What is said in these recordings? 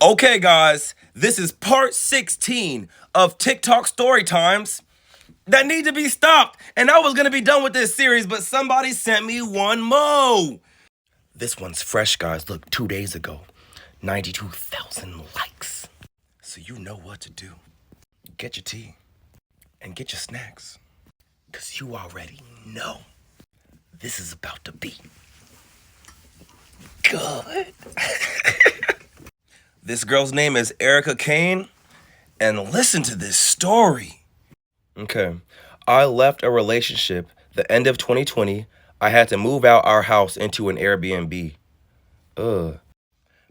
Okay, guys, this is part 16 of TikTok story times that need to be stopped. And I was going to be done with this series, but somebody sent me one more. This one's fresh, guys. Look, 2 days ago, 92,000 likes. So you know what to do. Get your tea and get your snacks, because you already know this is about to be good. This girl's name is Erica Kane, and listen to this story. Okay, I left a relationship the end of 2020. I had to move out our house into an Airbnb.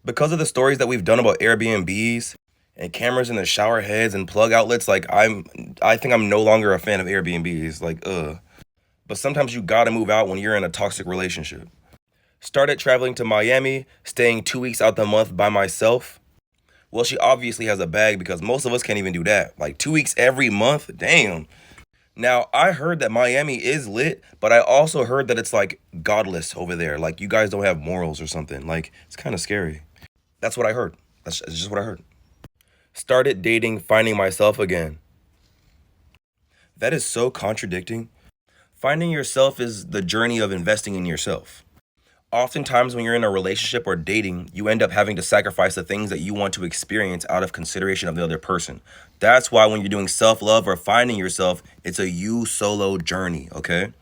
Because of the stories that we've done about Airbnbs and cameras in the shower heads and plug outlets, I think I'm no longer a fan of Airbnbs. But sometimes you gotta move out when you're in a toxic relationship. Started traveling to Miami, staying 2 weeks out the month by myself. Well, she obviously has a bag because most of us can't even do that. 2 weeks every month? Damn. Now, I heard that Miami is lit, but I also heard that it's godless over there. You guys don't have morals or something. It's kind of scary. That's what I heard. That's just what I heard. Started dating, finding myself again. That is so contradicting. Finding yourself is the journey of investing in yourself. Oftentimes when you're in a relationship or dating, you end up having to sacrifice the things that you want to experience out of consideration of the other person. That's why when you're doing self-love or finding yourself, it's a you solo journey, okay?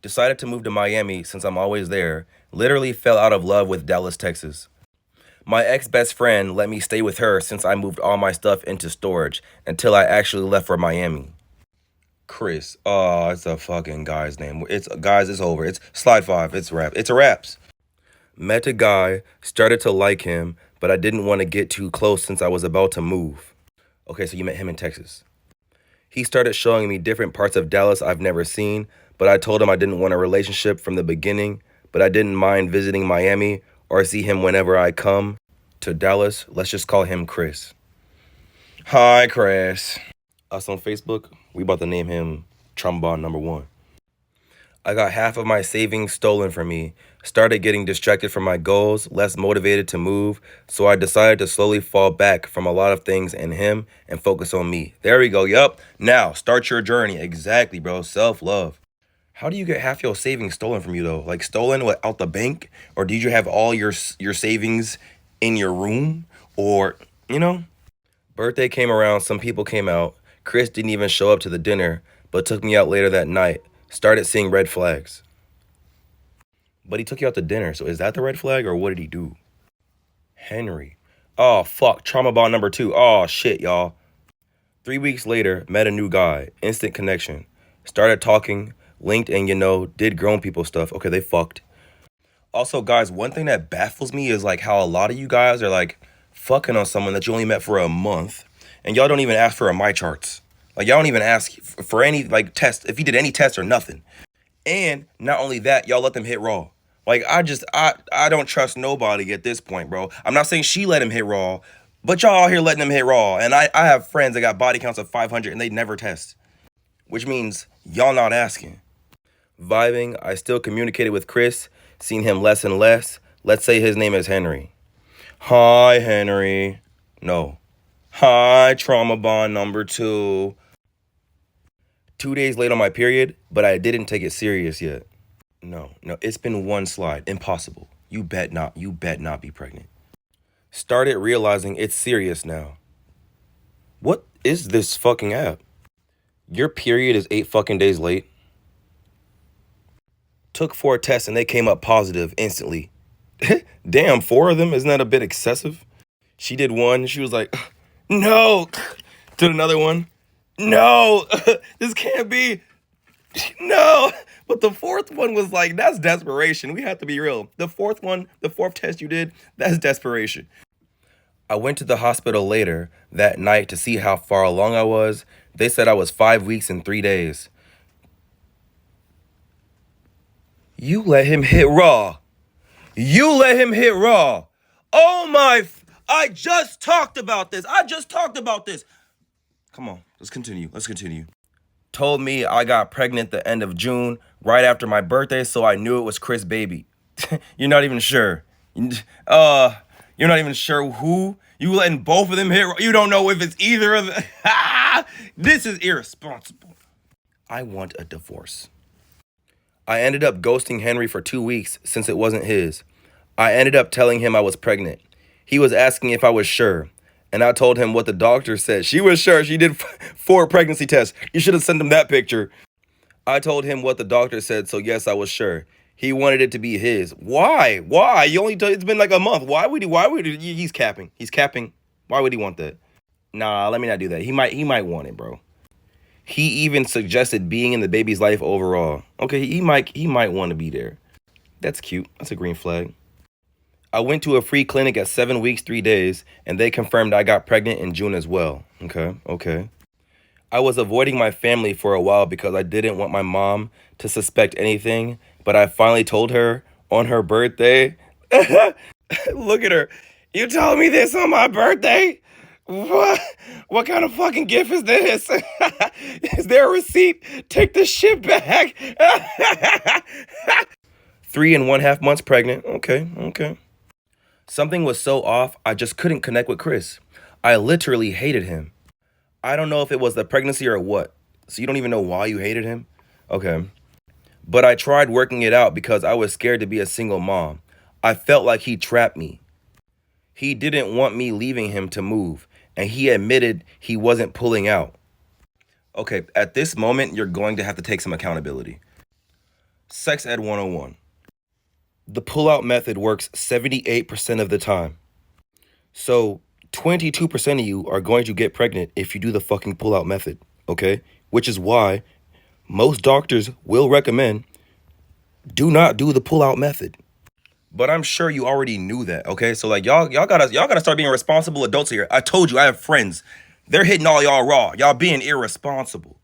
Decided to move to Miami since I'm always there. Literally fell out of love with Dallas, Texas. My ex-best friend let me stay with her since I moved all my stuff into storage until I actually left for Miami. Chris. Oh, it's a fucking guy's name. It's over. It's slide 5. It's rap. It's a raps. Met a guy, started to like him, but I didn't want to get too close since I was about to move. Okay, so you met him in Texas. He started showing me different parts of Dallas I've never seen, but I told him I didn't want a relationship from the beginning, but I didn't mind visiting Miami or see him whenever I come to Dallas. Let's just call him Chris. Hi, Chris. Us on Facebook, we about to name him Trombone number 1. I got half of my savings stolen from me, started getting distracted from my goals, less motivated to move, so I decided to slowly fall back from a lot of things and him and focus on me. There we go, yup. Now, start your journey. Exactly, bro. Self-love. How do you get half your savings stolen from you, though? Stolen out the bank? Or did you have all your savings in your room? Or, Birthday came around, some people came out. Chris didn't even show up to the dinner, but took me out later that night. Started seeing red flags. But he took you out to dinner, so is that the red flag, or what did he do? Henry. Oh, fuck. Trauma bond number 2. Oh, shit, y'all. 3 weeks later, met a new guy. Instant connection. Started talking, linked, and, did grown people stuff. Okay, they fucked. Also, guys, one thing that baffles me is, how a lot of you guys are, fucking on someone that you only met for a month, and y'all don't even ask for a my charts. Y'all don't even ask for any, test, if he did any tests or nothing. And not only that, y'all let them hit raw. I don't trust nobody at this point, bro. I'm not saying she let him hit raw, but y'all out here letting them hit raw. And I have friends that got body counts of 500 and they never test. Which means y'all not asking. Vibing, I still communicated with Chris, seen him less and less. Let's say his name is Henry. Hi, Henry. No. Hi, trauma bond number 2. 2 days late on my period, but I didn't take it serious yet. No, it's been one slide. Impossible. You bet not be pregnant. Started realizing it's serious now. What is this fucking app? Your period is 8 fucking days late. Took 4 tests and they came up positive instantly. Damn, 4 of them? Isn't that a bit excessive? She did one, she was like, no. Did another one. No, this can't be. No. But the 4th one was that's desperation. We have to be real. The 4th test you did, that's desperation. I went to the hospital later that night to see how far along I was. They said I was 5 weeks and 3 days. You let him hit raw. Oh my, I just talked about this. Come on, let's continue. Told me I got pregnant the end of June, right after my birthday, so I knew it was Chris' baby. You're not even sure. You're not even sure who You letting both of them hit. You don't know if it's either of them. This is irresponsible. I want a divorce. I ended up ghosting Henry for 2 weeks since it wasn't his. I ended up telling him I was pregnant. He was asking if I was sure. And I told him what the doctor said. She was sure. She did 4 pregnancy tests. You should have sent him that picture. I told him what the doctor said, so yes, I was sure. He wanted it to be his. Why? Why? It's been like a month. Why would he? He's capping. He's capping. Why would he want that? Nah, let me not do that. He might want it, bro. He even suggested being in the baby's life overall. Okay, he might want to be there. That's cute. That's a green flag. I went to a free clinic at 7 weeks, 3 days, and they confirmed I got pregnant in June as well. Okay. I was avoiding my family for a while because I didn't want my mom to suspect anything, but I finally told her on her birthday. Look at her. You told me this on my birthday? What? What kind of fucking gift is this? Is there a receipt? Take the shit back. 3.5 months pregnant. Okay. Something was so off, I just couldn't connect with Chris. I literally hated him. I don't know if it was the pregnancy or what. So you don't even know why you hated him? Okay. But I tried working it out because I was scared to be a single mom. I felt like he trapped me. He didn't want me leaving him to move, and he admitted he wasn't pulling out. Okay, at this moment, you're going to have to take some accountability. Sex Ed 101. The pull-out method works 78% of the time. So 22% of you are going to get pregnant if you do the fucking pull-out method, okay? Which is why most doctors will recommend do not do the pull-out method. But I'm sure you already knew that, okay? So like y'all gotta start being responsible adults here. I told you I have friends. They're hitting all y'all raw. Y'all being irresponsible.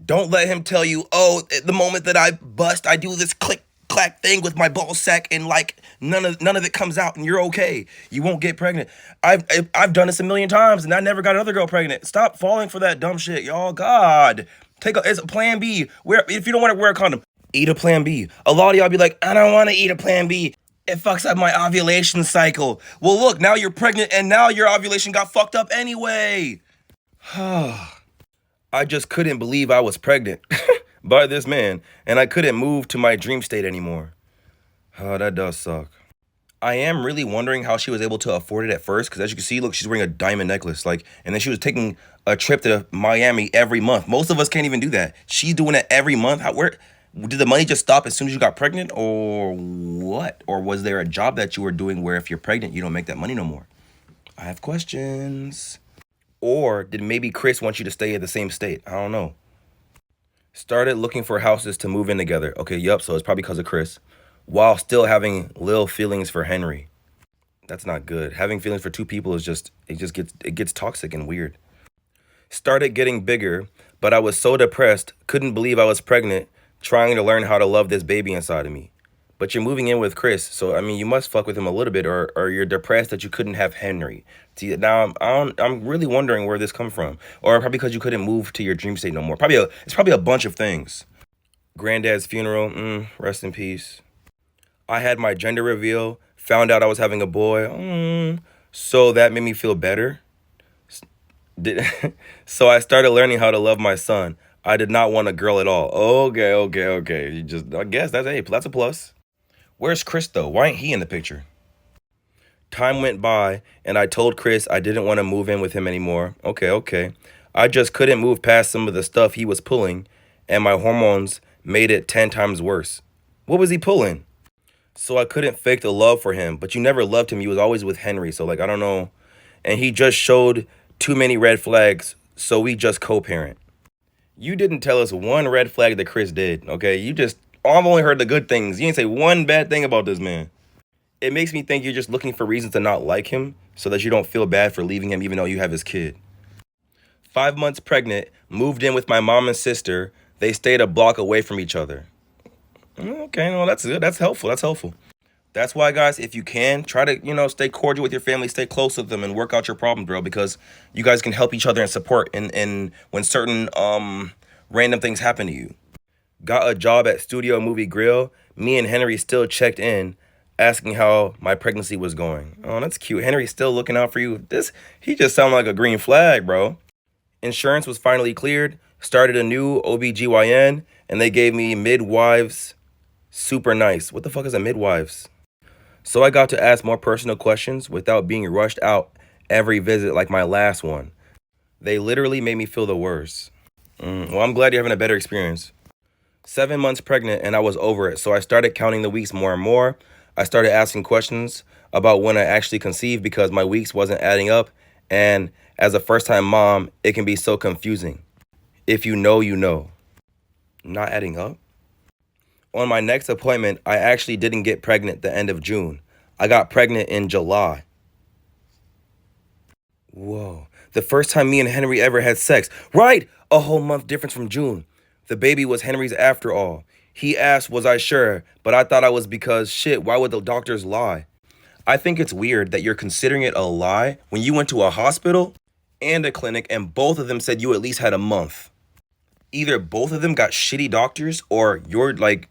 Don't let him tell you, oh, at the moment that I bust, I do this click clack thing with my ball sack and like none of it comes out and you're okay. You won't get pregnant. I've done this a million times and I never got another girl pregnant. Stop falling for that dumb shit, y'all. God. It's a plan B. If you don't want to wear a condom, eat a plan B. A lot of y'all be like, I don't want to eat a plan B. It fucks up my ovulation cycle. Well, look, now you're pregnant and now your ovulation got fucked up anyway. I just couldn't believe I was pregnant by this man, and I couldn't move to my dream state anymore. Oh, that does suck. I am really wondering how she was able to afford it at first, because as you can see, look, she's wearing a diamond necklace, and then she was taking a trip to Miami every month. Most of us can't even do that. She's doing it every month. Where did the money just stop as soon as you got pregnant, or what? Or was there a job that you were doing where if you're pregnant, you don't make that money no more? I have questions. Or did maybe Chris want you to stay in the same state? I don't know. Started looking for houses to move in together. Okay, yup, so it's probably because of Chris. While still having little feelings for Henry. That's not good. Having feelings for two people is it gets toxic and weird. Started getting bigger, but I was so depressed, couldn't believe I was pregnant, trying to learn how to love this baby inside of me. But you're moving in with Chris, so I mean, you must fuck with him a little bit, or you're depressed that you couldn't have Henry. See, now I'm really wondering where this come from, or probably because you couldn't move to your dream state no more. It's probably a bunch of things. Granddad's funeral, rest in peace. I had my gender reveal, found out I was having a boy, so that made me feel better. So I started learning how to love my son. I did not want a girl at all. Okay. I guess that's a plus. Where's Chris, though? Why ain't he in the picture? Time went by, and I told Chris I didn't want to move in with him anymore. Okay. I just couldn't move past some of the stuff he was pulling, and my hormones made it 10 times worse. What was he pulling? So I couldn't fake the love for him, but you never loved him. You was always with Henry, so I don't know. And he just showed too many red flags, so we just co-parent. You didn't tell us one red flag that Chris did, okay? I've only heard the good things. You didn't say one bad thing about this man. It makes me think you're just looking for reasons to not like him so that you don't feel bad for leaving him even though you have his kid. 5 months pregnant, moved in with my mom and sister. They stayed a block away from each other. Okay, no, that's good. That's helpful. That's why, guys, if you can, try to, stay cordial with your family, stay close with them, and work out your problems, bro, because you guys can help each other and support in when certain random things happen to you. Got a job at Studio Movie Grill. Me and Henry still checked in asking how my pregnancy was going. Oh, that's cute. Henry's still looking out for you. He just sounded like a green flag, bro. Insurance was finally cleared, started a new OBGYN, and they gave me midwives. Super nice. What the fuck is a midwives? So I got to ask more personal questions without being rushed out every visit like my last one. They literally made me feel the worst. Well, I'm glad you're having a better experience. 7 months pregnant and I was over it, so I started counting the weeks more and more. I started asking questions about when I actually conceived because my weeks wasn't adding up, and as a first-time mom, it can be so confusing. If you know, you know. Not adding up? On my next appointment, I actually didn't get pregnant the end of June. I got pregnant in July. Whoa. The first time me and Henry ever had sex. Right! A whole month difference from June. The baby was Henry's after all. He asked, was I sure? But I thought I was because, shit, why would the doctors lie? I think it's weird that you're considering it a lie when you went to a hospital and a clinic and both of them said you at least had a month. Either both of them got shitty doctors or you're like,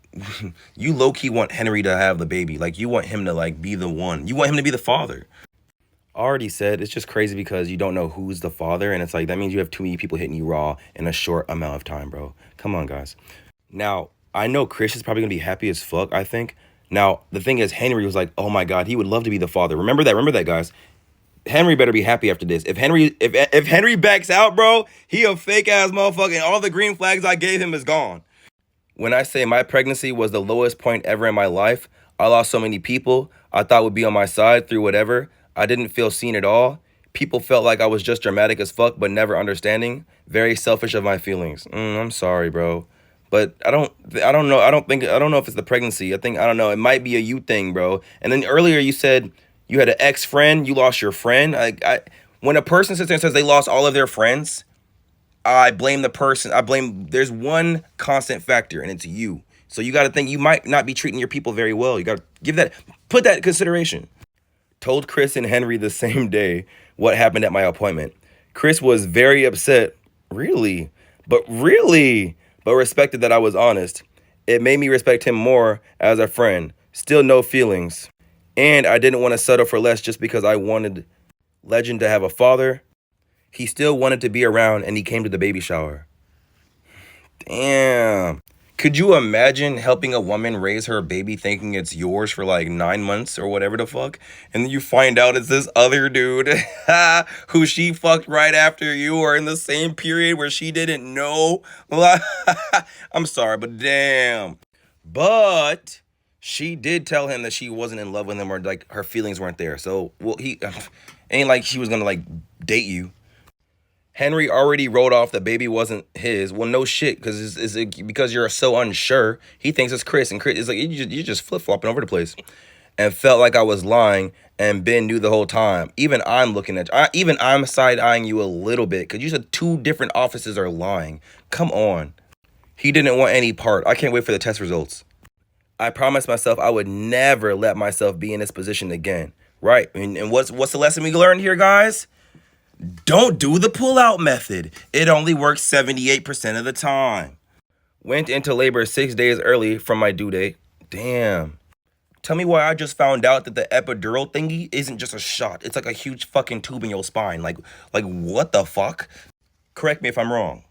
you low-key want Henry to have the baby. Like, you want him to, like, be the one. You want him to be the father. Already said, it's just crazy because you don't know who's the father, and it's like, that means you have too many people hitting you raw in a short amount of time, bro. Come on, guys. Now, I know Chris is probably gonna be happy as fuck, I think. Now, the thing is, Henry was like, oh my God, he would love to be the father. Remember that, guys. Henry better be happy after this. If Henry backs out, bro, he a fake ass motherfucker, and all the green flags I gave him is gone. When I say my pregnancy was the lowest point ever in my life, I lost so many people I thought would be on my side through whatever. I didn't feel seen at all. People felt like I was just dramatic as fuck, but never understanding. Very selfish of my feelings. I'm sorry, bro. But I don't know. I don't know if it's the pregnancy. I don't know. It might be a you thing, bro. And then earlier you said you had an ex-friend, you lost your friend. When a person sits there and says they lost all of their friends, I blame the person. There's one constant factor, and it's you. So you got to think you might not be treating your people very well. You got to put that in consideration. Told Chris and Henry the same day what happened at my appointment. Chris was very upset, really, but respected that I was honest. It made me respect him more as a friend. Still no feelings. And I didn't want to settle for less just because I wanted Legend to have a father. He still wanted to be around, and he came to the baby shower. Damn. Could you imagine helping a woman raise her baby thinking it's yours for like 9 months or whatever the fuck? And then you find out it's this other dude who she fucked right after you or in the same period where she didn't know? I'm sorry, but damn. But she did tell him that she wasn't in love with him or like her feelings weren't there. So, well, he ain't like she was gonna like date you. Henry already wrote off the baby wasn't his. Well, no shit, because you're so unsure. He thinks it's Chris, and Chris is like, you're just flip-flopping over the place. And felt like I was lying, and Ben knew the whole time. Even I'm looking at you. Even I'm side-eyeing you a little bit, because you said 2 different offices are lying. Come on. He didn't want any part. I can't wait for the test results. I promised myself I would never let myself be in this position again. Right, and what's the lesson we learned here, guys? Don't do the pull-out method. It only works 78% of the time. Went into labor 6 days early from my due date. Damn. Tell me why I just found out that the epidural thingy isn't just a shot. It's like a huge fucking tube in your spine. Like what the fuck? Correct me if I'm wrong.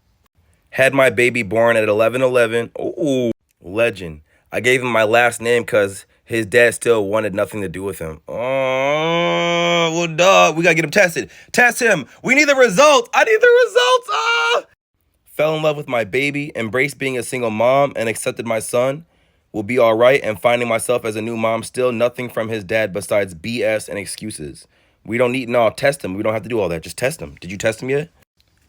Had my baby born at 11/11. Ooh, legend. I gave him my last name because his dad still wanted nothing to do with him. Oh, well, dog, we gotta get him tested. Test him. We need the results. I need the results. Fell in love with my baby, embraced being a single mom, and accepted my son will be all right, and finding myself as a new mom, still nothing from his dad besides BS and excuses. We don't need, no, test him. We don't have to do all that. Just test him. Did you test him yet?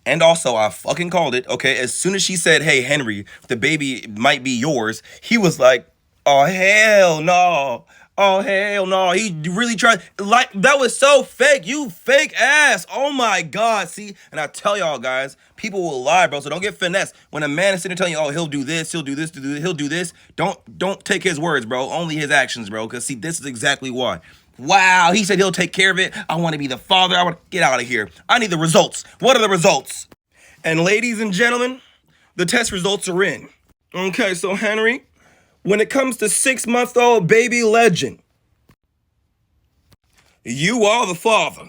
And also, I fucking called it, okay? As soon as she said, hey, Henry, the baby might be yours, he was like, oh, hell no. Oh, hell no. He really tried. Like, that was so fake. You fake ass. Oh, my God. See? And I tell y'all, guys, people will lie, bro. So don't get finessed. When a man is sitting there telling you, oh, he'll do this, he'll do this, he'll do this, don't take his words, bro. Only his actions, bro. Because, see, this is exactly why. Wow, he said he'll take care of it. I want to be the father. I want to get out of here. I need the results. What are the results? And ladies and gentlemen, the test results are in. Okay, so Henry, when it comes to 6-month-old baby Legend, You are the father.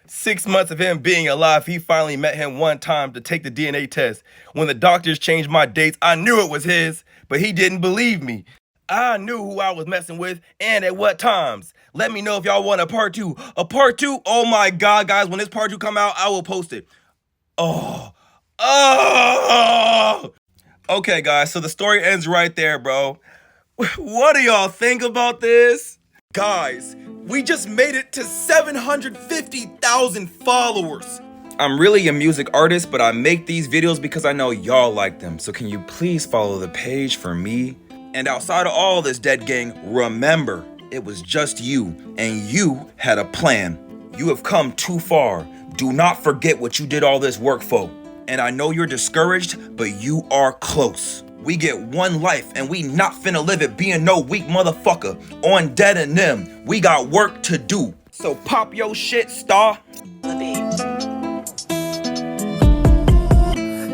6 months of him being alive, he finally met him one time to take the DNA test. When the doctors changed my dates, I knew it was his, but he didn't believe me. I knew who I was messing with and at what times. Let me know if y'all want a part two. A part two? Oh my God, guys, when this part two come out, I will post it. Oh. Okay, guys, so the story ends right there, bro. What do y'all think about this? Guys, we just made it to 750,000 followers. I'm really a music artist, but I make these videos because I know y'all like them. So can you please follow the page for me? And outside of all this, dead gang, remember, it was just you, and you had a plan. You have come too far. Do not forget what you did all this work for. And I know you're discouraged, but you are close. We get one life, and we not finna live it being no weak motherfucker. On dead and them, we got work to do. So pop your shit, star.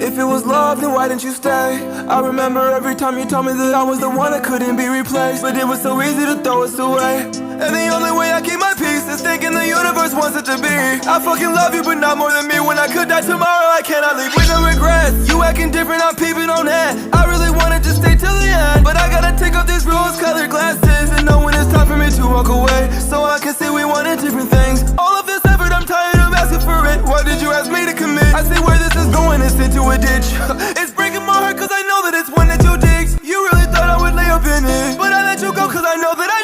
If it was love, then why didn't you stay? I remember every time you told me that I was the one that couldn't be replaced. But it was so easy to throw us away. And the only way I keep my peace is thinking the universe wants it to be. I fucking love you, but not more than me. When I could die tomorrow, I cannot leave with no regrets. You acting different, I'm peeping on that. I really wanted to stay till the end, but I gotta take off these rose-colored glasses and know when it's time for me to walk away, so I can see we wanted different things. All of this effort, I'm tired of asking for it. Why did you ask me to commit? I see where this is going, it's into a ditch. It's breaking my heart cause I know that it's one that you dig. You really thought I would lay up in it, but I let you go cause I know that I